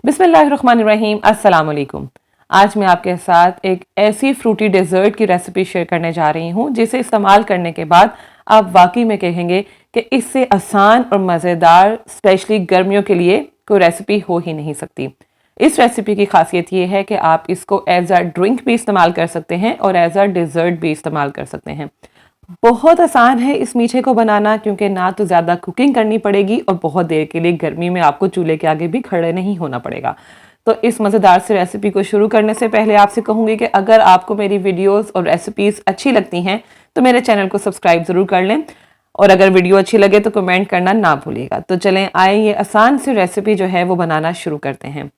बिस्मिल्लाहिर्रहमानिर्रहीम, अस्सलाम वालेकुम। आज मैं आपके साथ एक ऐसी फ्रूटी डेजर्ट की रेसिपी शेयर करने जा रही हूँ जिसे इस्तेमाल करने के बाद आप वाकई में कहेंगे कि इससे आसान और मज़ेदार स्पेशली गर्मियों के लिए कोई रेसिपी हो ही नहीं सकती। इस रेसिपी की खासियत ये है कि आप इसको एज अ ड्रिंक भी इस्तेमाल कर सकते हैं और एज अ डेजर्ट भी इस्तेमाल कर सकते हैं। बहुत आसान है इस मीठे को बनाना, क्योंकि ना तो ज़्यादा कुकिंग करनी पड़ेगी और बहुत देर के लिए गर्मी में आपको चूल्हे के आगे भी खड़े नहीं होना पड़ेगा। तो इस मज़ेदार से रेसिपी को शुरू करने से पहले आपसे कहूँगी कि अगर आपको मेरी वीडियोस और रेसिपीज़ अच्छी लगती हैं तो मेरे चैनल को सब्सक्राइब ज़रूर कर लें, और अगर वीडियो अच्छी लगे तो कमेंट करना ना भूलिएगा। तो चलें आए ये आसान सी रेसिपी जो है वो बनाना शुरू करते हैं।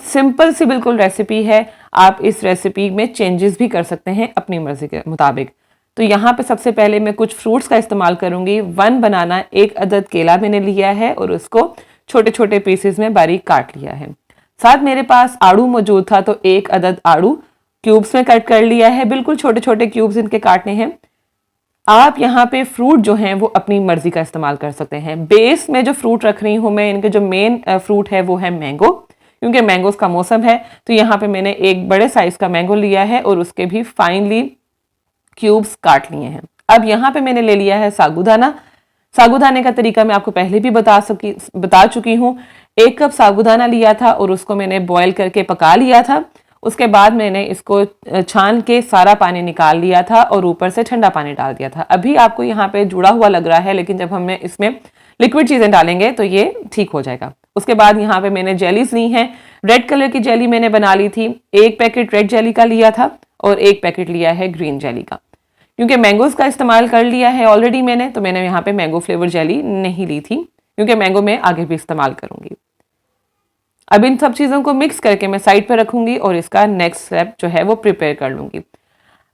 सिंपल सी बिल्कुल रेसिपी है, आप इस रेसिपी में चेंजेस भी कर सकते हैं अपनी मर्ज़ी के मुताबिक। तो यहाँ पे सबसे पहले मैं कुछ फ्रूट्स का इस्तेमाल करूँगी। 1 बनाना, 1 अदद केला मैंने लिया है और उसको छोटे छोटे पीसेस में बारीक काट लिया है। साथ मेरे पास आड़ू मौजूद था तो 1 अदद आड़ू क्यूब्स में कट कर लिया है। बिल्कुल छोटे छोटे क्यूब्स इनके काटने हैं। आप यहाँ पे फ्रूट जो हैं वो अपनी मर्जी का इस्तेमाल कर सकते हैं। बेस में जो फ्रूट रख रही हूँ मैं, इनके जो मेन फ्रूट है वो है मैंगो, क्योंकि मैंगोज का मौसम है। तो यहाँ पे मैंने एक बड़े साइज का मैंगो लिया है और उसके भी फाइनली क्यूब्स काट लिए हैं। अब यहाँ पे मैंने ले लिया है साबूदाना। साबूदाने का तरीका मैं आपको पहले भी बता चुकी हूँ। 1 कप साबूदाना लिया था और उसको मैंने बॉयल करके पका लिया था। उसके बाद मैंने इसको छान के सारा पानी निकाल लिया था और ऊपर से ठंडा पानी डाल दिया था। अभी आपको यहाँ पे जुड़ा हुआ लग रहा है, लेकिन जब हमें इसमें लिक्विड चीज़ें डालेंगे तो ये ठीक हो जाएगा। उसके बाद यहाँ पे मैंने जेलीज ली हैं। रेड कलर की जेली मैंने बना ली थी। 1 पैकेट रेड जेली का लिया था और 1 पैकेट लिया है ग्रीन जेली का। क्योंकि मैंगोज का इस्तेमाल कर लिया है ऑलरेडी मैंने, तो मैंने यहाँ पे मैंगो फ्लेवर जेली नहीं ली थी, क्योंकि मैंगो मैं आगे भी इस्तेमाल करूंगी। अब इन सब चीज़ों को मिक्स करके मैं साइड पर रखूंगी और इसका नेक्स्ट स्टेप जो है वो प्रिपेयर कर लूंगी।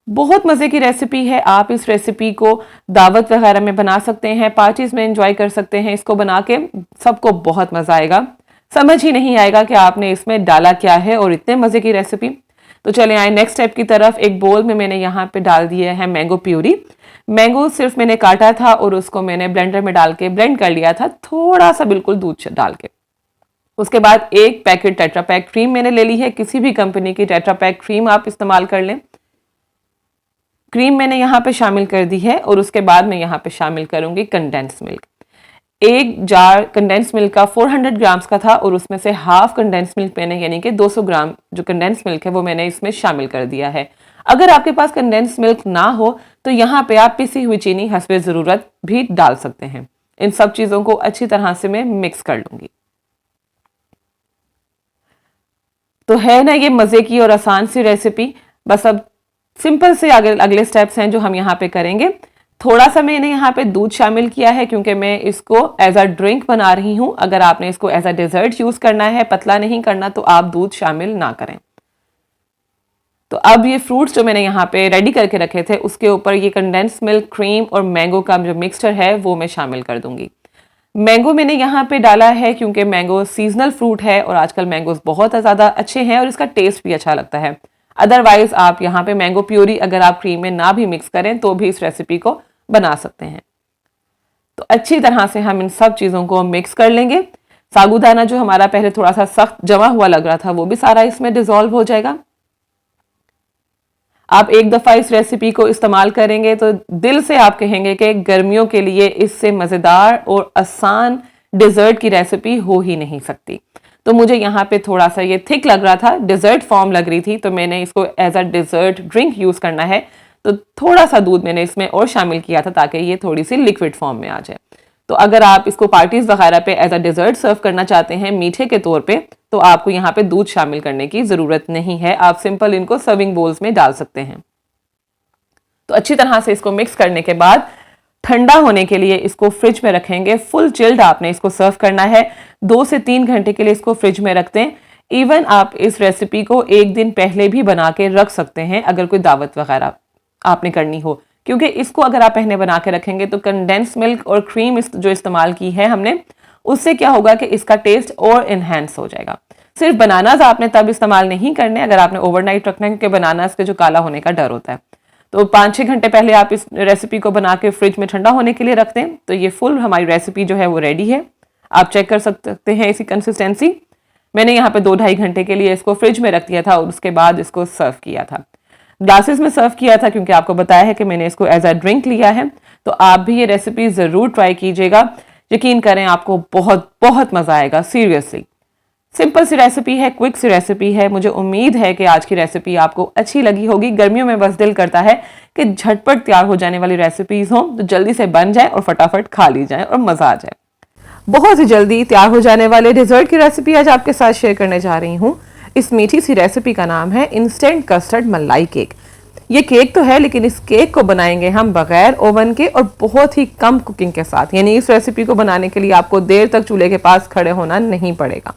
बहुत मज़े की रेसिपी है। आप इस रेसिपी को दावत वगैरह में बना सकते हैं, पार्टीज में एंजॉय कर सकते हैं। इसको बना के सबको बहुत मज़ा आएगा, समझ ही नहीं आएगा कि आपने इसमें डाला क्या है, और इतने मज़े की रेसिपी। तो चले आए नेक्स्ट स्टेप की तरफ। एक बोल में मैंने यहाँ पे डाल दिया है मैंगो प्यूरी। मैंगो सिर्फ मैंने काटा था और उसको मैंने ब्लेंडर में डाल के ब्लेंड कर लिया था, थोड़ा सा बिल्कुल दूध डाल के। उसके बाद 1 पैकेट टेट्रा पैक क्रीम मैंने ले ली है। किसी भी कंपनी की टेट्रा पैक क्रीम आप इस्तेमाल कर लें। क्रीम मैंने यहाँ पे शामिल कर दी है और उसके बाद मैं यहाँ पे शामिल करूंगी condense milk. 1 jar condense milk का 400 ग्राम्स का था और उसमें से हाफ कंडेंस मिल्क मैंने, यानी कि 200 ग्राम जो कंडेंस मिल्क है वो मैंने इसमें शामिल कर दिया है। अगर आपके पास कंडेंस मिल्क ना हो तो यहाँ पे आप पिसी हुई चीनी हस्बे ज़रूरत भी डाल सकते हैं। इन सब चीज़ों को अच्छी तरह से मैं मिक्स कर लूँगी। तो है ना ये मज़े की और आसान सी रेसिपी। बस अब सिंपल से अगले स्टेप्स हैं जो हम यहाँ पे करेंगे। थोड़ा सा मैंने यहाँ पे दूध शामिल किया है, क्योंकि मैं इसको एज अ ड्रिंक बना रही हूँ। अगर आपने इसको एज अ डेजर्ट यूज़ करना है, पतला नहीं करना, तो आप दूध शामिल ना करें। तो अब ये फ्रूट्स जो मैंने यहाँ पे रेडी करके रखे थे उसके ऊपर ये कंडेंस मिल्क, क्रीम और मैंगो का जो मिक्सचर है वो मैं शामिल कर दूंगी। मैंगो मैंने यहाँ पे डाला है क्योंकि मैंगो सीजनल फ्रूट है और आजकल मैंगोज बहुत ज़्यादा अच्छे हैं और इसका टेस्ट भी अच्छा लगता है। अदरवाइज आप यहाँ पे मैंगो प्यूरी अगर आप क्रीम में ना भी मिक्स करें तो भी इस रेसिपी को बना सकते हैं। तो अच्छी तरह से हम इन सब चीज़ों को मिक्स कर लेंगे। साबूदाना जो हमारा पहले थोड़ा सा सख्त जमा हुआ लग रहा था वो भी सारा इसमें डिजोल्व हो जाएगा। आप एक दफ़ा इस रेसिपी को इस्तेमाल करेंगे तो दिल से आप कहेंगे कि गर्मियों के लिए इससे मज़ेदार और आसान डेजर्ट की रेसिपी हो ही नहीं सकती। तो मुझे यहाँ पे थोड़ा सा ये थिक लग रहा था, डेजर्ट फॉर्म लग रही थी, तो मैंने इसको as a dessert drink use करना है। तो थोड़ा सा दूध मैंने इसमें और शामिल किया था ताकि ये थोड़ी सी लिक्विड फॉर्म में आ जाए। तो अगर आप इसको पार्टीज वगैरह पे एज अ डेजर्ट सर्व करना चाहते हैं मीठे के तौर पे, तो आपको यहाँ पे दूध शामिल करने की ज़रूरत नहीं है। आप सिंपल इनको सर्विंग बोल्स में डाल सकते हैं। तो अच्छी तरह से इसको मिक्स करने के बाद ठंडा होने के लिए इसको फ्रिज में रखेंगे। फुल चिल्ड आपने इसको सर्व करना है। 2 से 3 घंटे के लिए इसको फ्रिज में रखते हैं। इवन आप इस रेसिपी को 1 दिन पहले भी बना के रख सकते हैं अगर कोई दावत वगैरह आपने करनी हो, क्योंकि इसको अगर आप पहले बना के रखेंगे तो कंडेंस मिल्क और क्रीम जो इस्तेमाल की है हमने, उससे क्या होगा कि इसका टेस्ट और इन्हेंस हो जाएगा। सिर्फ बनानाज आपने तब इस्तेमाल नहीं करने अगर आपने ओवरनाइट रखना है, क्योंकि बनानाज के जो काला होने का डर होता है। तो 5-6 घंटे पहले आप इस रेसिपी को बना के फ्रिज में ठंडा होने के लिए रख दें। तो ये फुल हमारी रेसिपी जो है वो रेडी है। आप चेक कर सकते हैं इसी कंसिस्टेंसी। मैंने यहाँ पे 2-2.5 घंटे के लिए इसको फ्रिज में रख दिया था और उसके बाद इसको सर्व किया था। ग्लासेस में सर्व किया था क्योंकि आपको बताया है कि मैंने इसको एज अ ड्रिंक लिया है। तो आप भी ये रेसिपी ज़रूर ट्राई कीजिएगा, यकीन करें आपको बहुत बहुत मज़ा आएगा। सीरियसली सिंपल सी रेसिपी है, क्विक सी रेसिपी है। मुझे उम्मीद है कि आज की रेसिपी आपको अच्छी लगी होगी। गर्मियों में बस दिल करता है कि झटपट तैयार हो जाने वाली रेसिपीज हों तो जल्दी से बन जाए और फटाफट खा ली जाए और मज़ा आ जाए। बहुत ही जल्दी तैयार हो जाने वाले डिज़र्ट की रेसिपी आज आपके साथ शेयर करने जा रही हूँ। इस मीठी सी रेसिपी का नाम है इंस्टेंट कस्टर्ड मलाई केक। ये केक तो है लेकिन इस केक को बनाएंगे हम बगैर ओवन के और बहुत ही कम कुकिंग के साथ। यानी इस रेसिपी को बनाने के लिए आपको देर तक चूल्हे के पास खड़े होना नहीं पड़ेगा।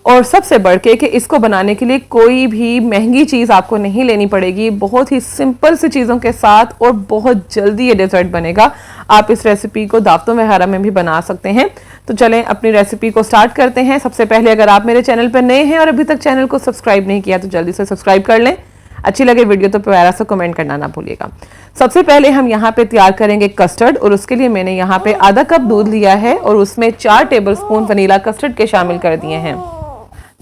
और सबसे बढ़ के कि इसको बनाने के लिए कोई भी महंगी चीज़ आपको नहीं लेनी पड़ेगी। बहुत ही सिंपल सी चीज़ों के साथ और बहुत जल्दी ये डेजर्ट बनेगा। आप इस रेसिपी को दावतों वगैरह में भी बना सकते हैं। तो चलें अपनी रेसिपी को स्टार्ट करते हैं। सबसे पहले अगर आप मेरे चैनल पर नए हैं और अभी तक चैनल को सब्सक्राइब नहीं किया तो जल्दी से सब्सक्राइब कर लें। अच्छी लगे वीडियो तो प्यारा सा कमेंट करना ना भूलिएगा। सबसे पहले हम यहाँ पे तैयार करेंगे कस्टर्ड और उसके लिए मैंने यहाँ पे आधा कप दूध लिया है और उसमें 4 टेबलस्पून वनीला कस्टर्ड के शामिल कर दिए हैं।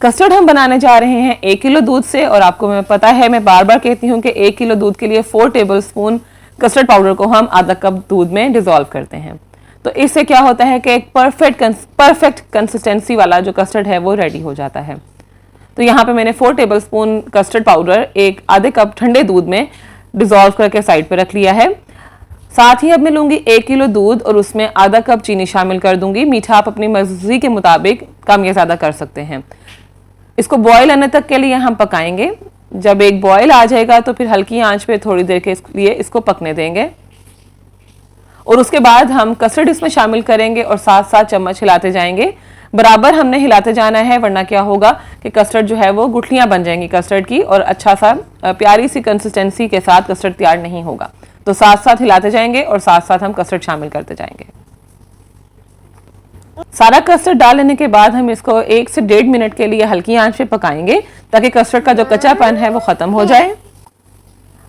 कस्टर्ड हम बनाने जा रहे हैं 1 किलो दूध से और आपको मैं पता है मैं बार बार कहती हूँ कि 1 किलो दूध के लिए 4 टेबलस्पून कस्टर्ड पाउडर को हम आधा कप दूध में डिसॉल्व करते हैं। तो इससे क्या होता है कि एक परफेक्ट कंसिस्टेंसी वाला जो कस्टर्ड है वो रेडी हो जाता है। तो यहाँ पे मैंने 4 टेबलस्पून कस्टर्ड पाउडर एक आधे कप ठंडे दूध में डिसॉल्व करके साइड पे रख लिया है। साथ ही अब मैं लूँगी 1 किलो दूध और उसमें आधा कप चीनी शामिल कर दूंगी। मीठा आप अपनी मर्जी के मुताबिक कम या ज़्यादा कर सकते हैं। इसको बॉयल आने तक के लिए हम पकाएंगे। जब एक बॉयल आ जाएगा तो फिर हल्की आंच पे थोड़ी देर के लिए इसको पकने देंगे और उसके बाद हम कस्टर्ड इसमें शामिल करेंगे और साथ साथ चम्मच हिलाते जाएंगे। बराबर हमने हिलाते जाना है वरना क्या होगा कि कस्टर्ड जो है वो गुठलियां बन जाएंगी कस्टर्ड की और अच्छा सा प्यारी सी कंसिस्टेंसी के साथ कस्टर्ड तैयार नहीं होगा। तो साथ साथ हिलाते जाएंगे और साथ साथ हम कस्टर्ड शामिल करते जाएंगे। सारा कस्टर्ड डाल लेने के बाद हम इसको 1 से 1.5 मिनट के लिए हल्की आंच पे पकाएंगे ताकि कस्टर्ड का जो कच्चापन है वो खत्म हो जाए।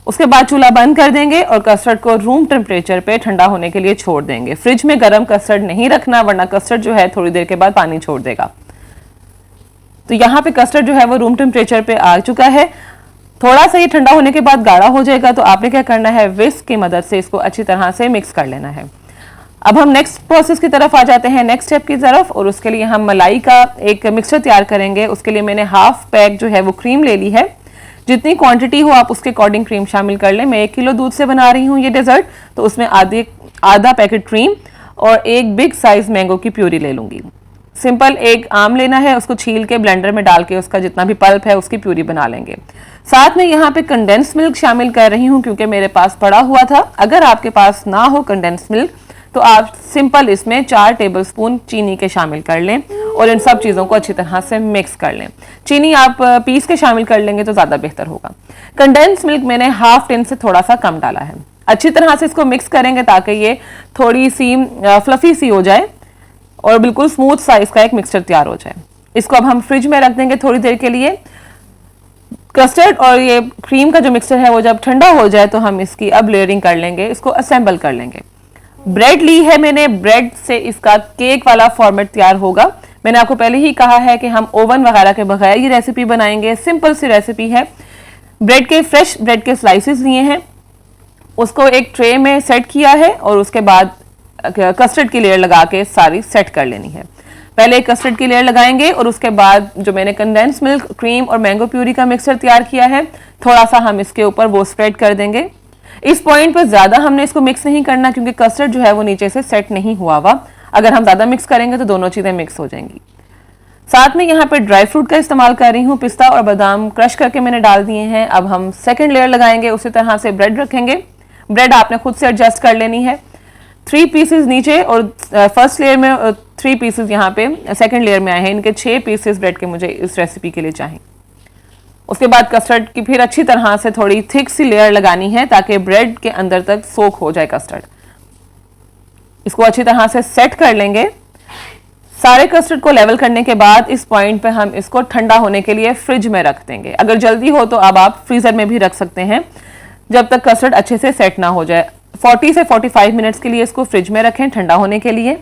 उसके बाद चूल्हा बंद कर देंगे और कस्टर्ड को रूम टेम्परेचर पे ठंडा होने के लिए छोड़ देंगे। फ्रिज में गर्म कस्टर्ड नहीं रखना वरना कस्टर्ड जो है थोड़ी देर के बाद पानी छोड़ देगा। तो यहाँ पे कस्टर्ड जो है वो रूम टेम्परेचर पे आ चुका है। थोड़ा सा ये ठंडा होने के बाद गाढ़ा हो जाएगा तो आपने क्या करना है, विस्क की मदद से इसको अच्छी तरह से मिक्स कर लेना है। अब हम नेक्स्ट प्रोसेस की तरफ आ जाते हैं, नेक्स्ट स्टेप की तरफ, और उसके लिए हम मलाई का एक मिक्सचर तैयार करेंगे। उसके लिए मैंने हाफ पैक जो है वो क्रीम ले ली है। जितनी क्वांटिटी हो आप उसके अकॉर्डिंग क्रीम शामिल कर लें। मैं 1 किलो दूध से बना रही हूँ ये डेजर्ट, तो उसमें आधा पैकेट क्रीम और एक बिग साइज मैंगो की प्यूरी ले लूँगी। सिंपल एक आम लेना है, उसको छील के ब्लेंडर में डाल के उसका जितना भी पल्प है उसकी प्यूरी बना लेंगे। साथ में यहाँ पे कंडेंस मिल्क शामिल कर रही हूँ क्योंकि मेरे पास पड़ा हुआ था। अगर आपके पास ना हो कंडेंस मिल्क तो आप सिंपल इसमें 4 टेबलस्पून चीनी के शामिल कर लें और इन सब चीज़ों को अच्छी तरह से मिक्स कर लें। चीनी आप पीस के शामिल कर लेंगे तो ज़्यादा बेहतर होगा। कंडेंस मिल्क मैंने हाफ टिन से थोड़ा सा कम डाला है। अच्छी तरह से इसको मिक्स करेंगे ताकि ये थोड़ी सी फ्लफी सी हो जाए और बिल्कुल स्मूथ साइज का एक मिक्सचर तैयार हो जाए। इसको अब हम फ्रिज में रख देंगे थोड़ी देर के लिए। कस्टर्ड और ये क्रीम का जो मिक्सचर है वो जब ठंडा हो जाए तो हम इसकी अब लेयरिंग कर लेंगे, इसको असेंबल कर लेंगे। ब्रेड ली है मैंने, ब्रेड से इसका केक वाला फॉर्मेट तैयार होगा। मैंने आपको पहले ही कहा है कि हम ओवन वगैरह के बगैर ये रेसिपी बनाएंगे। सिंपल सी रेसिपी है। फ्रेश ब्रेड के स्लाइसेस लिए हैं, उसको एक ट्रे में सेट किया है और उसके बाद कस्टर्ड की लेयर लगा के सारी सेट कर लेनी है। पहले एक कस्टर्ड की लेयर लगाएंगे और उसके बाद जो मैंने कंडेंस मिल्क, क्रीम और मैंगो प्यूरी का मिक्सचर तैयार किया है थोड़ा सा हम इसके ऊपर वो स्प्रेड कर देंगे। इस पॉइंट पर ज्यादा हमने इसको मिक्स नहीं करना क्योंकि कस्टर्ड जो है वो नीचे से सेट नहीं हुआ हुआ। अगर हम ज्यादा मिक्स करेंगे तो दोनों चीजें मिक्स हो जाएंगी। साथ में यहाँ पे ड्राई फ्रूट का इस्तेमाल कर रही हूँ। पिस्ता और बादाम क्रश करके मैंने डाल दिए हैं। अब हम सेकंड लेयर लगाएंगे, उसी तरह से ब्रेड रखेंगे। ब्रेड आपने खुद से एडजस्ट कर लेनी है। 3 पीसेस नीचे और फर्स्ट लेयर में 3 पीसेस यहाँ पे सेकंड लेयर में आए हैं। इनके 6 पीसेस ब्रेड के मुझे इस रेसिपी के लिए चाहिए। उसके बाद कस्टर्ड की फिर अच्छी तरह से थोड़ी थिक सी लेयर लगानी है ताकि ब्रेड के अंदर तक सोक हो जाए कस्टर्ड। इसको अच्छी तरह से सेट कर लेंगे। सारे कस्टर्ड को लेवल करने के बाद इस पॉइंट पे हम इसको ठंडा होने के लिए फ्रिज में रख देंगे। अगर जल्दी हो तो अब आप फ्रीजर में भी रख सकते हैं जब तक कस्टर्ड अच्छे से सेट ना हो जाए। 40 से 45 मिनट्स के लिए इसको फ्रिज में रखें ठंडा होने के लिए।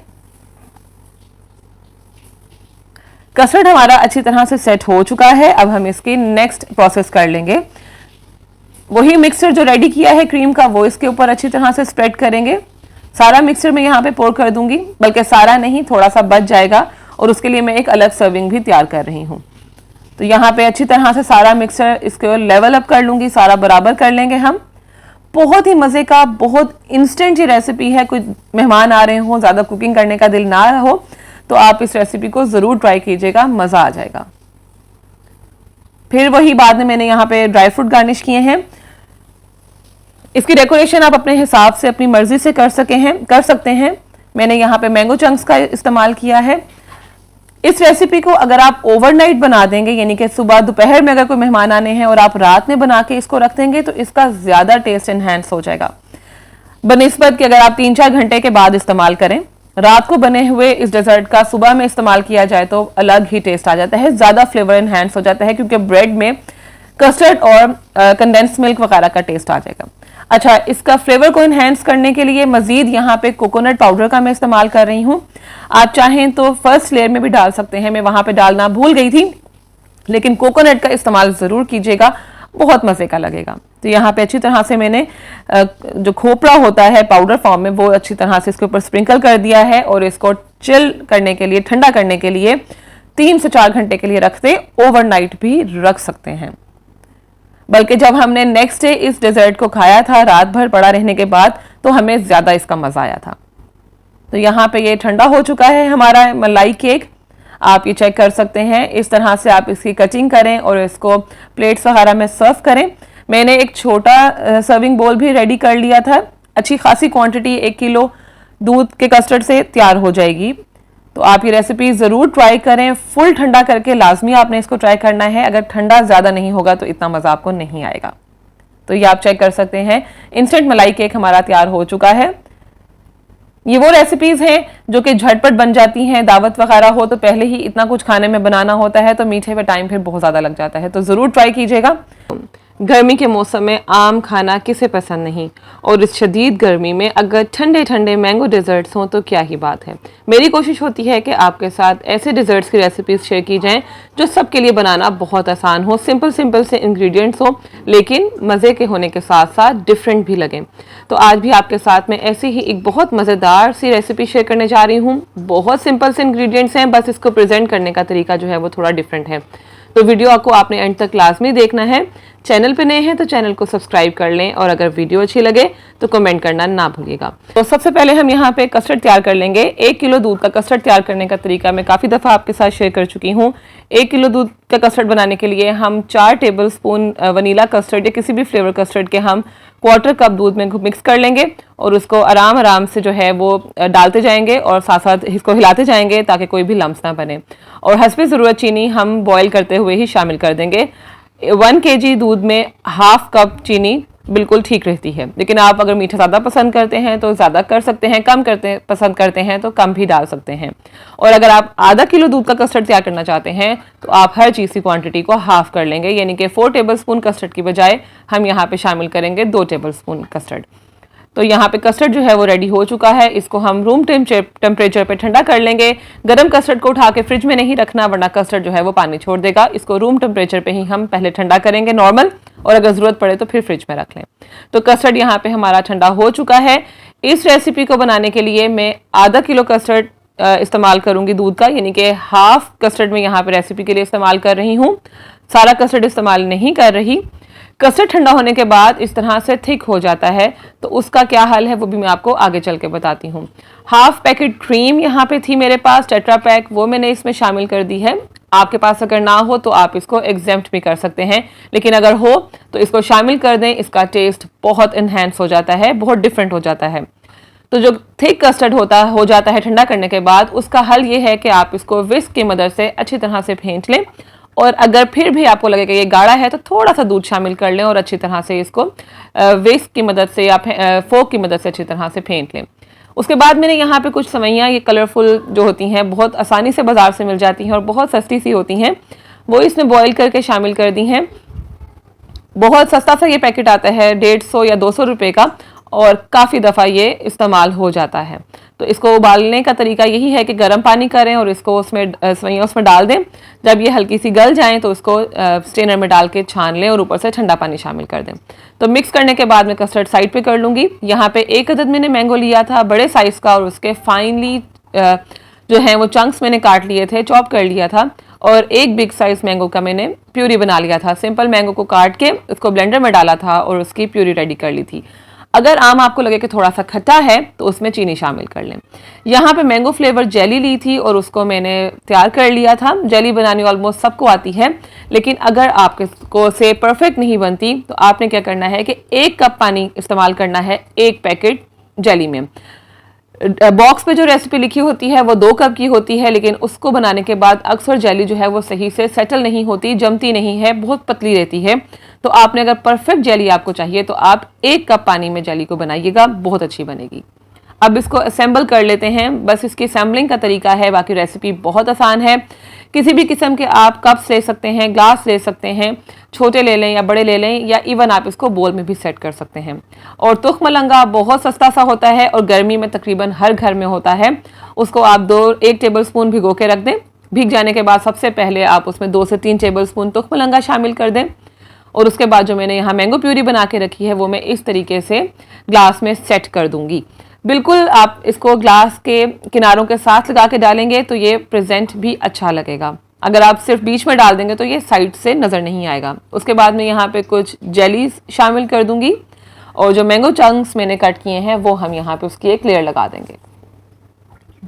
कस्टर्ड हमारा अच्छी तरह से सेट हो चुका है। अब हम इसकी नेक्स्ट प्रोसेस कर लेंगे। वही मिक्सचर जो रेडी किया है क्रीम का, वो इसके ऊपर अच्छी तरह से स्प्रेड करेंगे। सारा मिक्सचर मैं यहाँ पे पोर कर दूंगी, बल्कि सारा नहीं, थोड़ा सा बच जाएगा, और उसके लिए मैं एक अलग सर्विंग भी तैयार कर रही हूँ। तो यहाँ पे अच्छी तरह से सारा मिक्सचर इसको लेवल अप कर लूंगी, सारा बराबर कर लेंगे हम। बहुत ही मज़े का, बहुत इंस्टेंट ये रेसिपी है। कोई मेहमान आ रहे हो, ज़्यादा कुकिंग करने का दिल ना हो, तो आप इस रेसिपी को ज़रूर ट्राई कीजिएगा, मज़ा आ जाएगा। फिर वही बाद में मैंने यहाँ पे ड्राई फ्रूट गार्निश किए हैं। इसकी डेकोरेशन आप अपने हिसाब से अपनी मर्जी से कर सकते हैं। मैंने यहाँ पे मैंगो चंक्स का इस्तेमाल किया है। इस रेसिपी को अगर आप ओवरनाइट बना देंगे, यानी कि सुबह दोपहर में अगर कोई मेहमान आने हैं और आप रात में बना के इसको रख देंगे, तो इसका ज़्यादा टेस्ट एनहांस हो जाएगा बनिस्बत कि अगर आप 3-4 घंटे के बाद इस्तेमाल करें। रात को बने हुए इस डेजर्ट का सुबह में इस्तेमाल किया जाए तो अलग ही टेस्ट आ जाता है, ज़्यादा फ्लेवर एनहांस हो जाता है, क्योंकि ब्रेड में कस्टर्ड और कंडेंस मिल्क वगैरह का टेस्ट आ जाएगा। अच्छा, इसका फ्लेवर को एनहांस करने के लिए मजीद यहाँ पे कोकोनट पाउडर का मैं इस्तेमाल कर रही हूँ। आप चाहें तो फर्स्ट लेयर में भी डाल सकते हैं, मैं वहाँ पे डालना भूल गई थी, लेकिन कोकोनट का इस्तेमाल ज़रूर कीजिएगा, बहुत मज़े का लगेगा। तो यहाँ पे अच्छी तरह से मैंने जो खोपरा होता है पाउडर फॉर्म में, वो अच्छी तरह से इसके ऊपर स्प्रिंकल कर दिया है, और इसको चिल करने के लिए, ठंडा करने के लिए 3 से 4 घंटे के लिए रखते, ओवरनाइट भी रख सकते हैं। बल्कि जब हमने नेक्स्ट डे इस डेजर्ट को खाया था रात भर पड़ा रहने के बाद, तो हमें ज़्यादा इसका मज़ा आया था। तो यहाँ पे ये ठंडा हो चुका है हमारा मलाई केक। आप ये चेक कर सकते हैं, इस तरह से आप इसकी कटिंग करें और इसको प्लेट्स वगैरह में सर्व करें। मैंने एक छोटा सर्विंग बोल भी रेडी कर लिया था। अच्छी खासी क्वांटिटी 1 किलो दूध के कस्टर्ड से तैयार हो जाएगी। तो आप ये रेसिपी ज़रूर ट्राई करें, फुल ठंडा करके लाजमी आपने इसको ट्राई करना है। अगर ठंडा ज़्यादा नहीं होगा तो इतना मज़ा आपको नहीं आएगा। तो ये आप चेक कर सकते हैं, इंस्टेंट मलाई केक हमारा तैयार हो चुका है। ये वो रेसिपीज़ हैं जो कि झटपट बन जाती हैं। दावत वगैरह हो तो पहले ही इतना कुछ खाने में बनाना होता है, तो मीठे पे टाइम फिर बहुत ज़्यादा लग जाता है। तो ज़रूर ट्राई कीजिएगा। गर्मी के मौसम में आम खाना किसे पसंद नहीं, और इस शदीद गर्मी में अगर ठंडे ठंडे मैंगो डेजर्ट्स हों तो क्या ही बात है। मेरी कोशिश होती है कि आपके साथ ऐसे डेजर्ट्स की रेसिपीज़ शेयर की जाएं जो सबके लिए बनाना बहुत आसान हो, सिंपल से इंग्रेडिएंट्स हो, लेकिन मज़े के होने के साथ साथ डिफरेंट भी लगें। तो आज भी आपके साथ में ऐसी ही एक बहुत मज़ेदार सी रेसिपी शेयर करने जा रही हूँ। बहुत सिंपल से इंग्रेडिएंट्स हैं, बस इसको प्रेजेंट करने का तरीका जो है वो थोड़ा डिफरेंट है। तो वीडियो आपको आपने एंड तक लाजमी देखना है। चैनल पे नए हैं तो चैनल को सब्सक्राइब कर लें, और अगर वीडियो अच्छी लगे तो कमेंट करना ना भूलिएगा। तो सबसे पहले हम यहाँ पे कस्टर्ड तैयार कर लेंगे। 1 किलो दूध का कस्टर्ड तैयार करने का तरीका मैं काफ़ी दफ़ा आपके साथ शेयर कर चुकी हूँ। 1 किलो दूध का कस्टर्ड बनाने के लिए हम 4 टेबल स्पून वनीला कस्टर्ड या किसी भी फ्लेवर कस्टर्ड के हम 1/4 कप दूध में मिक्स कर लेंगे, और उसको आराम से जो है वो डालते जाएंगे और साथ साथ इसको हिलाते जाएंगे ताकि कोई भी लम्स ना बने। और हस्बे ज़रूरत चीनी हम बॉईल करते हुए ही शामिल कर देंगे। 1 kg दूध में 1/2 कप चीनी बिल्कुल ठीक रहती है, लेकिन आप अगर मीठा ज़्यादा पसंद करते हैं तो ज़्यादा कर सकते हैं, पसंद करते हैं तो कम भी डाल सकते हैं। और अगर आप आधा किलो दूध का कस्टर्ड तैयार करना चाहते हैं तो आप हर चीज़ की क्वांटिटी को हाफ कर लेंगे, यानी कि 4 टेबल स्पून कस्टर्ड की बजाय हम यहाँ पे शामिल करेंगे 2 टेबल स्पून कस्टर्ड। तो यहाँ पे कस्टर्ड जो है वो रेडी हो चुका है। इसको हम रूम टेम्परेचर पे ठंडा कर लेंगे। गरम कस्टर्ड को उठा के फ्रिज में नहीं रखना, वरना कस्टर्ड जो है वो पानी छोड़ देगा। इसको रूम टेम्परेचर पे ही हम पहले ठंडा करेंगे नॉर्मल, और अगर ज़रूरत पड़े तो फिर फ्रिज में रख लें। तो कस्टर्ड यहाँ पे हमारा ठंडा हो चुका है। इस रेसिपी को बनाने के लिए मैं आधा किलो कस्टर्ड इस्तेमाल करूँगी दूध का, यानी कि हाफ कस्टर्ड में यहाँ पे रेसिपी के लिए इस्तेमाल कर रही हूँ, सारा कस्टर्ड इस्तेमाल नहीं कर रही। कस्टर्ड ठंडा होने के बाद इस तरह से थिक हो जाता है, तो उसका क्या हल है वो भी मैं आपको आगे चल के बताती हूँ। 1/2 पैकेट क्रीम यहाँ पे थी मेरे पास, टेट्रा पैक, वो मैंने इसमें शामिल कर दी है। आपके पास अगर ना हो तो आप इसको एग्जेम्प्ट भी कर सकते हैं, लेकिन अगर हो तो इसको शामिल कर दें। इसका टेस्ट बहुत इन्हेंस हो जाता है, बहुत डिफरेंट हो जाता है। तो जो थिक कस्टर्ड हो जाता है ठंडा करने के बाद, उसका हल ये है कि आप इसको विस्क की मदद से अच्छी तरह से फेंट लें, और अगर फिर भी आपको लगे कि ये गाढ़ा है तो थोड़ा सा दूध शामिल कर लें और अच्छी तरह से इसको विस्क की मदद से या फोक की मदद से अच्छी तरह से फेंट लें। उसके बाद मैंने यहाँ पे कुछ सेवइयाँ, ये कलरफुल जो होती हैं, बहुत आसानी से बाज़ार से मिल जाती हैं और बहुत सस्ती सी होती हैं, वो इसमें बॉईल करके शामिल कर दी हैं। बहुत सस्ता सा ये पैकेट आता है, 150 या 200 रुपये का, और काफ़ी दफ़ा ये इस्तेमाल हो जाता है। तो इसको उबालने का तरीका यही है कि गर्म पानी करें और इसको उसमें सवैयाँ उसमें डाल दें। जब ये हल्की सी गल जाएँ तो उसको स्ट्रेनर में डाल के छान लें और ऊपर से ठंडा पानी शामिल कर दें। तो मिक्स करने के बाद मैं कस्टर्ड साइड पे कर लूँगी। यहाँ पे 1 अदद मैंने मैंगो लिया था बड़े साइज़ का और उसके फाइनली जो है वो चंक्स मैंने काट लिए थे, चॉप कर लिया था। और 1 बिग साइज मैंगो का मैंने प्यूरी बना लिया था। सिंपल मैंगो को काट के उसको ब्लेंडर में डाला था और उसकी प्यूरी रेडी कर ली थी। अगर आम आपको लगे कि थोड़ा सा खट्टा है तो उसमें चीनी शामिल कर लें। यहाँ पे मैंगो फ्लेवर जेली ली थी और उसको मैंने तैयार कर लिया था। जेली बनानी ऑलमोस्ट सबको आती है, लेकिन अगर आपको से परफेक्ट नहीं बनती तो आपने क्या करना है कि 1 कप पानी इस्तेमाल करना है 1 पैकेट जेली में। बॉक्स पे जो रेसिपी लिखी होती है वो 2 कप की होती है, लेकिन उसको बनाने के बाद अक्सर जेली जो है वो सही से सेटल नहीं होती, जमती नहीं है, बहुत पतली रहती है। तो आपने अगर परफेक्ट जेली आपको चाहिए तो आप 1 कप पानी में जेली को बनाइएगा, बहुत अच्छी बनेगी। अब इसको असेंबल कर लेते हैं। बस इसकी असेंबलिंग का तरीका है, बाकी रेसिपी बहुत आसान है। किसी भी किस्म के आप कप्स ले सकते हैं, ग्लास ले सकते हैं, छोटे ले लें या बड़े ले लें, या इवन आप इसको बोल में भी सेट कर सकते हैं। और तुख मलंगा बहुत सस्ता सा होता है और गर्मी में तकरीबन हर घर में होता है। उसको आप 1 टेबल स्पून भिगो के रख दें। भीग जाने के बाद सबसे पहले आप उसमें 2 से 3 टेबल स्पून तुख मलंगा शामिल कर दें और उसके बाद जो मैंने यहाँ मैंगो प्यूरी बना के रखी है वो मैं इस तरीके से ग्लास में सेट कर दूंगी। बिल्कुल आप इसको ग्लास के किनारों के साथ लगा के डालेंगे तो ये प्रेजेंट भी अच्छा लगेगा। अगर आप सिर्फ बीच में डाल देंगे तो ये साइड से नज़र नहीं आएगा। उसके बाद मैं यहाँ पे कुछ जेलीज शामिल कर दूंगी और जो मैंगो चंक्स मैंने कट किए हैं वो हम यहाँ पे उसकी एक लेयर लगा देंगे।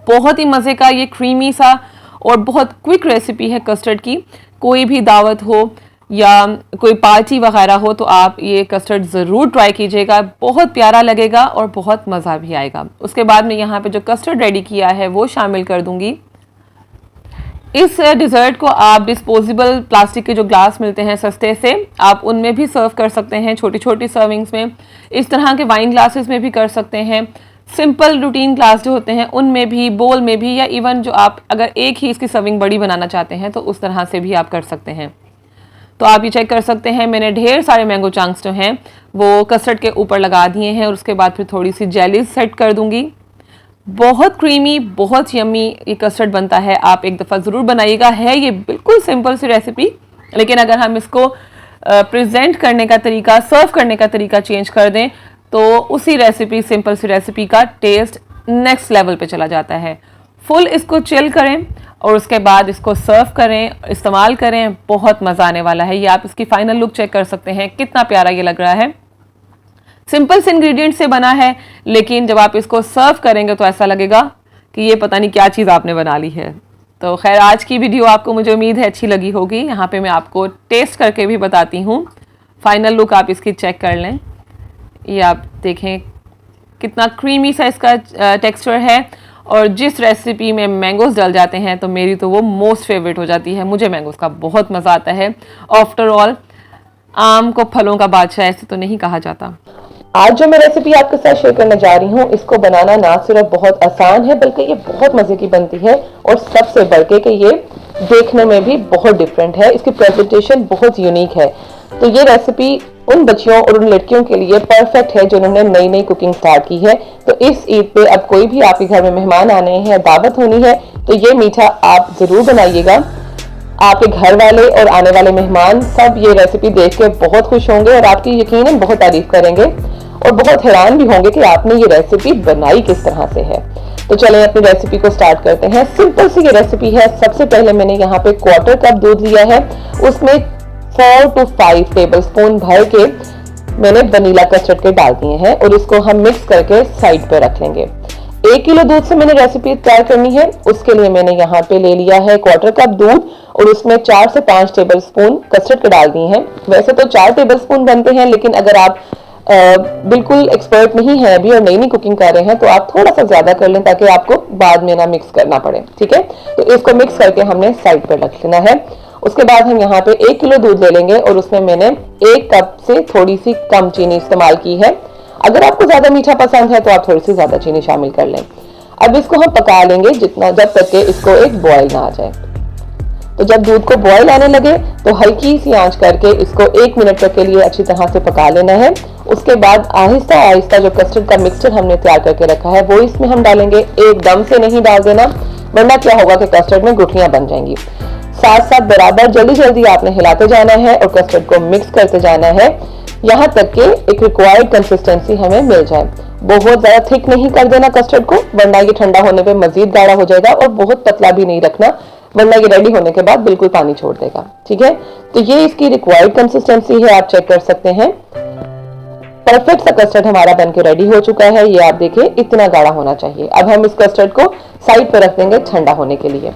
बहुत ही मज़े का ये क्रीमी सा और बहुत क्विक रेसिपी है कस्टर्ड की। कोई भी दावत हो या कोई पार्टी वगैरह हो तो आप ये कस्टर्ड ज़रूर ट्राई कीजिएगा, बहुत प्यारा लगेगा और बहुत मज़ा भी आएगा। उसके बाद में यहाँ पे जो कस्टर्ड रेडी किया है वो शामिल कर दूंगी। इस डिज़र्ट को आप डिस्पोजेबल प्लास्टिक के जो ग्लास मिलते हैं सस्ते से, आप उनमें भी सर्व कर सकते हैं, छोटी छोटी सर्विंग्स में। इस तरह के वाइन ग्लासेस में भी कर सकते हैं, सिंपल रूटीन ग्लास जो होते हैं उनमें भी, बोल में भी, या इवन जो आप अगर एक ही इसकी सर्विंग बड़ी बनाना चाहते हैं तो उस तरह से भी आप कर सकते हैं। तो आप ये चेक कर सकते हैं मैंने ढेर सारे मैंगो चंक्स जो हैं वो कस्टर्ड के ऊपर लगा दिए हैं और उसके बाद फिर थोड़ी सी जेली सेट कर दूंगी। बहुत क्रीमी, बहुत यम्मी ये कस्टर्ड बनता है। आप एक दफ़ा ज़रूर बनाइएगा। है ये बिल्कुल सिंपल सी रेसिपी, लेकिन अगर हम इसको प्रेजेंट करने का तरीका, सर्व करने का तरीका चेंज कर दें तो उसी रेसिपी, सिंपल सी रेसिपी का टेस्ट नेक्स्ट लेवल पे चला जाता है। फुल इसको चिल करें और उसके बाद इसको सर्व करें, इस्तेमाल करें, बहुत मज़ा आने वाला है। ये आप इसकी फाइनल लुक चेक कर सकते हैं, कितना प्यारा ये लग रहा है। सिंपल से इंग्रेडिएंट से बना है, लेकिन जब आप इसको सर्व करेंगे तो ऐसा लगेगा कि ये पता नहीं क्या चीज़ आपने बना ली है। तो खैर, आज की वीडियो आपको, मुझे उम्मीद है, अच्छी लगी होगी। यहाँ पे मैं आपको टेस्ट करके भी बताती हूँ। फाइनल लुक आप इसकी चेक कर लें। ये आप देखें कितना क्रीमी सा इसका टेक्सचर है। और जिस रेसिपी में मैंगोज डल जाते हैं तो मेरी तो वो मोस्ट फेवरेट हो जाती है। मुझे मैंगोज का बहुत मज़ा आता है। आफ्टर ऑल, आम को फलों का बादशाह ऐसे तो नहीं कहा जाता। आज जो मैं रेसिपी आपके साथ शेयर करने जा रही हूँ, इसको बनाना ना सिर्फ बहुत आसान है बल्कि ये बहुत मजे की बनती है। और सबसे बढ़ के कि ये देखने में भी बहुत डिफरेंट है, इसकी प्रेजेंटेशन बहुत यूनिक है। तो ये रेसिपी उन बच्चियों और उन लड़कियों के लिए परफेक्ट है जिन्होंने नई नई कुकिंग स्टार्ट की है। तो इस ईद पे अब कोई भी आपके घर में मेहमान आने हैं, दावत होनी है, तो ये मीठा आप जरूर बनाइएगा। आपके घर वाले और आने वाले मेहमान सब ये रेसिपी देख के बहुत खुश होंगे और आपकी यकीनन बहुत तारीफ करेंगे और बहुत हैरान भी होंगे कि आपने ये रेसिपी बनाई किस तरह से है। तो चलें अपनी रेसिपी को स्टार्ट करते हैं। सिंपल सी ये रेसिपी है। सबसे पहले मैंने यहाँ पे 1/4 कप दूध लिया है, उसमें 4 to 5 टेबल स्पून भर के मैंने वनीला कस्टर्ड के डाल दिए हैं और इसको हम मिक्स करके साइड पे रख लेंगे। 1 किलो दूध से मैंने रेसिपी तैयार करनी है, उसके लिए मैंने यहाँ पे ले लिया है 1/4 कप दूध और उसमें 4 से 5 टेबल स्पून कस्टर्ड के डाल दिए हैं। वैसे तो 4 टेबल स्पून बनते हैं, लेकिन अगर आप बिल्कुल एक्सपर्ट नहीं है अभी और नई नई कुकिंग कर रहे हैं तो आप थोड़ा सा ज्यादा कर लें ताकि आपको बाद में ना मिक्स करना पड़े। ठीक है, तो इसको मिक्स करके हमने साइड पर रख लेना है। उसके बाद हम यहाँ पे 1 किलो दूध ले लेंगे और उसमें मैंने 1 कप से थोड़ी सी कम चीनी इस्तेमाल की है। अगर आपको ज्यादा मीठा पसंद है तो आप थोड़ी सी ज्यादा चीनी शामिल कर लें। अब इसको हम पका लेंगे जब तक कि इसको एक बॉयल ना आ जाए। तो जब दूध को बॉयल आने लगे तो हल्की सी आंच करके इसको 1 मिनट तक के लिए अच्छी तरह से पका लेना है। उसके बाद आहिस्ता आहिस्ता जो कस्टर्ड का मिक्सचर हमने तैयार करके रखा है वो इसमें हम डालेंगे। एकदम से नहीं डाल देना, वरना क्या होगा कि कस्टर्ड में गुठलियां बन जाएंगी। साथ साथ बराबर जल्दी जल्दी आपने हिलाते जाना है और कस्टर्ड को मिक्स करते जाना है, यहाँ तक कि एक रिक्वायर्ड कंसिस्टेंसी हमें मिल जाए। बहुत ज्यादा थिक नहीं कर देना कस्टर्ड को, वरना ये ठंडा होने पे मजीद गाढ़ा हो जाएगा, और बहुत पतला भी नहीं रखना, वरना ये रेडी होने के बाद बिल्कुल पानी छोड़ देगा। ठीक है, तो ये इसकी रिक्वायर्ड कंसिस्टेंसी है, आप चेक कर सकते हैं। परफेक्ट सा कस्टर्ड हमारा बनके रेडी हो चुका है। ये आप देखिए इतना गाढ़ा होना चाहिए। अब हम इस कस्टर्ड को साइड पर रख देंगे ठंडा होने के लिए।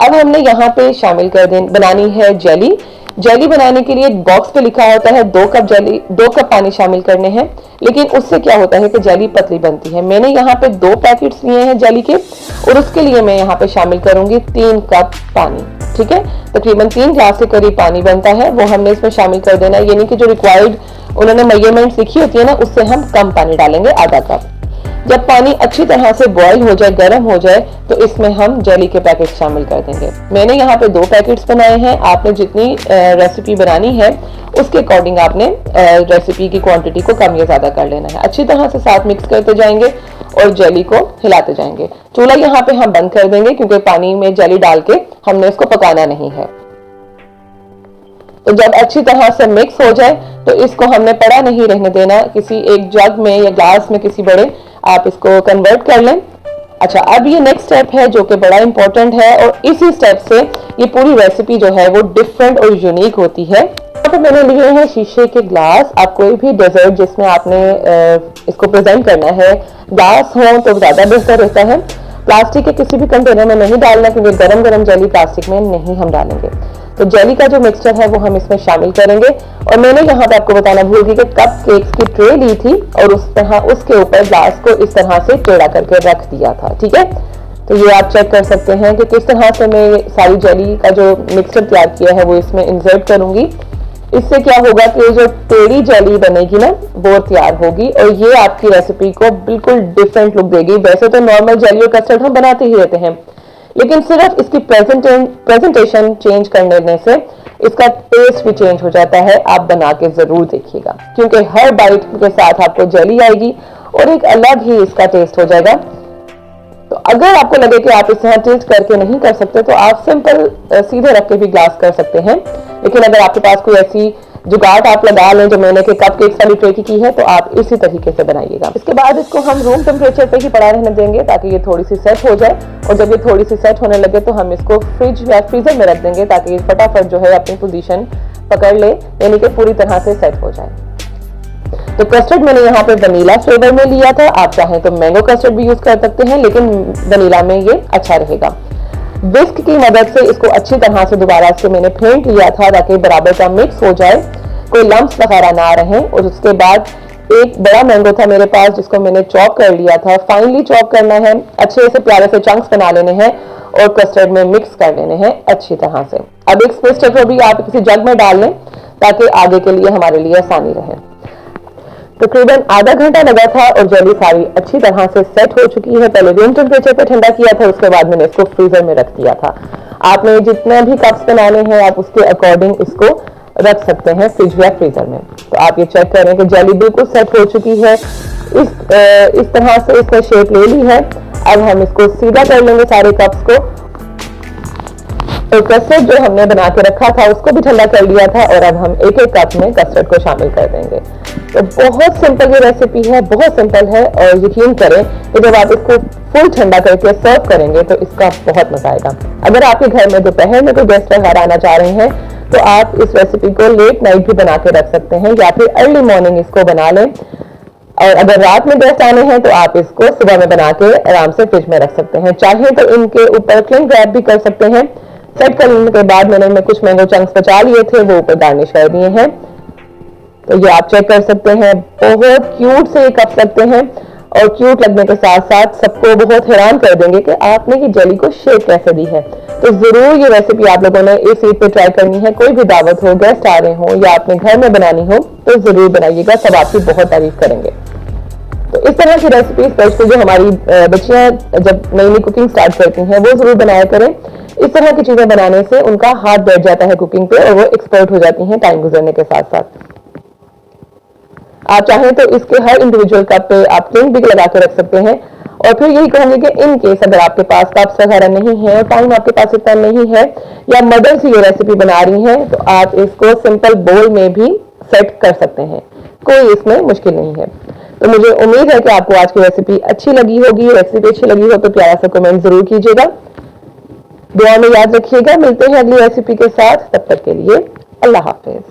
अब हमने यहाँ पे शामिल कर दें बनानी है जेली। जेली बनाने के लिए बॉक्स पे लिखा होता है 2 कप जेली, 2 कप पानी शामिल करने हैं, लेकिन उससे क्या होता है कि जेली पतली बनती है। मैंने यहाँ पे 2 पैकेट्स लिए हैं जेली के, और उसके लिए मैं यहाँ पे शामिल करूंगी 3 कप पानी। ठीक है, तकरीबन 3 ग्लास के करीब पानी बनता है, वो हमने इसमें शामिल कर देना है। यानी कि जो रिक्वायर्ड उन्होंने मेजरमेंट्स लिखी होती है ना, उससे हम कम पानी डालेंगे, आधा कप। जब पानी अच्छी तरह से बॉईल हो जाए, गर्म हो जाए, तो इसमें हम जेली के पैकेट शामिल कर देंगे। मैंने यहाँ पे 2 पैकेट्स बनाए हैं। आपने जितनी रेसिपी बनानी है उसके अकॉर्डिंग आपने रेसिपी की क्वांटिटी को कम या ज्यादा कर लेना है। अच्छी तरह से साथ मिक्स करते जाएंगे और जेली को हिलाते जाएंगे। चूल्हा यहाँ पे हम बंद कर देंगे, क्योंकि पानी में जेली डाल के हमने इसको पकाना नहीं है। तो जब अच्छी तरह से मिक्स हो जाए तो इसको हमने पड़ा नहीं रहने देना, किसी एक जग में या ग्लास में किसी बड़े आप इसको कन्वर्ट कर लें। अच्छा, अब ये नेक्स्ट स्टेप है जो कि बड़ा इंपॉर्टेंट है, और इसी स्टेप से ये पूरी रेसिपी जो है वो डिफरेंट और यूनिक होती है। यहाँ पे मैंने लिए हैं शीशे के ग्लास। आप कोई भी डेजर्ट जिसमें आपने इसको प्रेजेंट करना है, ग्लास हो तो ज्यादा बेहतर रहता है। प्लास्टिक के किसी भी कंटेनर में नहीं डालना, क्योंकि गरम गरम जेली प्लास्टिक में नहीं हम डालेंगे। तो जेली का जो मिक्सचर है वो हम इसमें शामिल करेंगे। और मैंने यहाँ पे आपको बताना भूल गई कि कप केक्स की ट्रे ली थी और उस तरह उसके ऊपर ग्लास को इस तरह से टेढ़ा करके रख दिया था। ठीक है, तो ये आप चेक कर सकते हैं कि किस तरह से मैं सारी जेली का जो मिक्सचर तैयार किया है वो इसमें इंसर्ट करूंगी। इससे क्या होगा कि जो टेढ़ी जेली बनेगी ना वो तैयार होगी, और ये आपकी रेसिपी को बिल्कुल डिफरेंट लुक देगी। वैसे तो नॉर्मल जेली और कस्टर्ड हम बनाते ही रहते हैं, लेकिन सिर्फ इसकी प्रेजेंटेशन चेंज करने से इसका टेस्ट भी चेंज हो जाता है। आप बना के जरूर देखिएगा, क्योंकि हर बाइट के साथ आपको जेली आएगी और एक अलग ही इसका टेस्ट हो जाएगा। तो अगर आपको लगे कि आप इस तरह टिल्ट करके नहीं कर सकते तो आप सिंपल सीधे रख के भी ग्लास कर सकते हैं, लेकिन अगर आपके पास कोई ऐसी जुगाड़ आप लगा लें जो मैंने के कप केक्स वाली ट्रे की है, तो आप इसी तरीके से बनाइएगा। इसके बाद इसको हम रूम टेम्परेचर पे ही पड़ा रहने देंगे ताकि ये थोड़ी सी सेट हो जाए, और जब ये थोड़ी सी सेट होने लगे तो हम इसको फ्रिज या फ्रीजर में रख देंगे ताकि ये फटाफट जो है अपनी पोजीशन पकड़ ले, यानी कि पूरी तरह से सेट हो जाए। तो कस्टर्ड मैंने यहाँ पे वनीला फ्लेवर में लिया था, आप चाहें तो मैंगो कस्टर्ड भी यूज कर सकते हैं, लेकिन वनीला में ये अच्छा रहेगा। विस्क की मदद से इसको अच्छी तरह से दोबारा से मैंने फेंट लिया था ताकि बराबर का मिक्स हो जाए, कोई लम्प्स वगैरह ना रहे। और उसके बाद एक बड़ा मैंगो था मेरे पास जिसको मैंने चॉप कर लिया था। फाइनली चॉप करना है, अच्छे से प्यारे से चंक्स बना लेने हैं और कस्टर्ड में मिक्स कर लेने हैं अच्छी तरह से। अब एक स्पेस को भी आप किसी जग में डाल लें ताकि आगे के लिए हमारे लिए आसानी रहे। तकरीबन आधा घंटा लगा था और जेली सारी अच्छी तरह से सेट हो चुकी है। पहले रूम टेम्परेचर पे ठंडा किया था, उसके बाद मैंने इसको फ्रीजर में रख दिया था। आपने जितने भी कप्स बनाने हैं आप उसके अकॉर्डिंग इसको रख सकते हैं फ्रिज या फ्रीजर में। तो आप ये चेक करें कि जेली बिल्कुल सेट हो चुकी है। इस तरह से इसने शेप ले ली है। अब हम इसको सीधा कर लेंगे सारे कप्स को, और कस्टर्ड जो हमने बना के रखा था उसको भी ठंडा कर लिया था, और अब हम एक एक कप में कस्टर्ड को शामिल कर देंगे। तो बहुत सिंपल ये रेसिपी है, बहुत सिंपल है, और यकीन करें कि जब आप इसको फुल ठंडा करके सर्व करेंगे तो इसका बहुत मजा आएगा। अगर आपके घर में दोपहर में कोई गेस्ट वगैरह आना चाह रहे हैं तो आप इस रेसिपी को लेट नाइट भी बना के रख सकते हैं, या फिर अर्ली मॉर्निंग इसको बना लें। और अगर रात में गेस्ट आने हैं तो आप इसको सुबह में बना के आराम से फ्रिज में रख सकते हैं। चाहे तो इनके ऊपर क्लिंग रैप भी कर सकते हैं। सेट करने के बाद मैंने कुछ मैंगो चंक्स बचा लिए थे, वो ऊपर गार्निश कर दिए हैं। तो ये आप चेक कर सकते हैं, बहुत क्यूट से कप लगते हैं, और क्यूट लगने के साथ साथ सबको बहुत हैरान कर देंगे कि आपने ये जेली को शेप कैसे दी है। तो जरूर ये रेसिपी आप लोगों ने इस ईद पे ट्राई करनी है। कोई भी दावत हो, गेस्ट आ रहे हो या अपने घर में बनानी हो तो जरूर बनाइएगा, सब आपकी बहुत तारीफ करेंगे। तो इस तरह की रेसिपी स्पेशली जो हमारी बच्चियां जब नई नई कुकिंग स्टार्ट करती हैं वो जरूर बनाया करें। इस तरह की चीजें बनाने से उनका हाथ बैठ जाता है कुकिंग पे और वो एक्सपर्ट हो जाती हैं टाइम गुजरने के साथ साथ। आप चाहें तो इसके हर इंडिविजुअल कप पे आप लिंक भी लगा के रख सकते हैं। और फिर यही कहूंगी कि इन केस अगर आपके पास कप्स वगैरह नहीं है और टाइम आपके पास इतना नहीं है या मदर से ये रेसिपी बना रही हैं तो आप इसको सिंपल बोल में भी सेट कर सकते हैं, कोई इसमें मुश्किल नहीं है। तो मुझे उम्मीद है कि आपको आज की रेसिपी अच्छी लगी होगी। रेसिपी अच्छी लगी हो तो प्यारा सा कमेंट जरूर कीजिएगा, दुआ में याद रखिएगा। मिलते हैं अगली रेसिपी के साथ, तब तक के लिए अल्लाह हाफिज।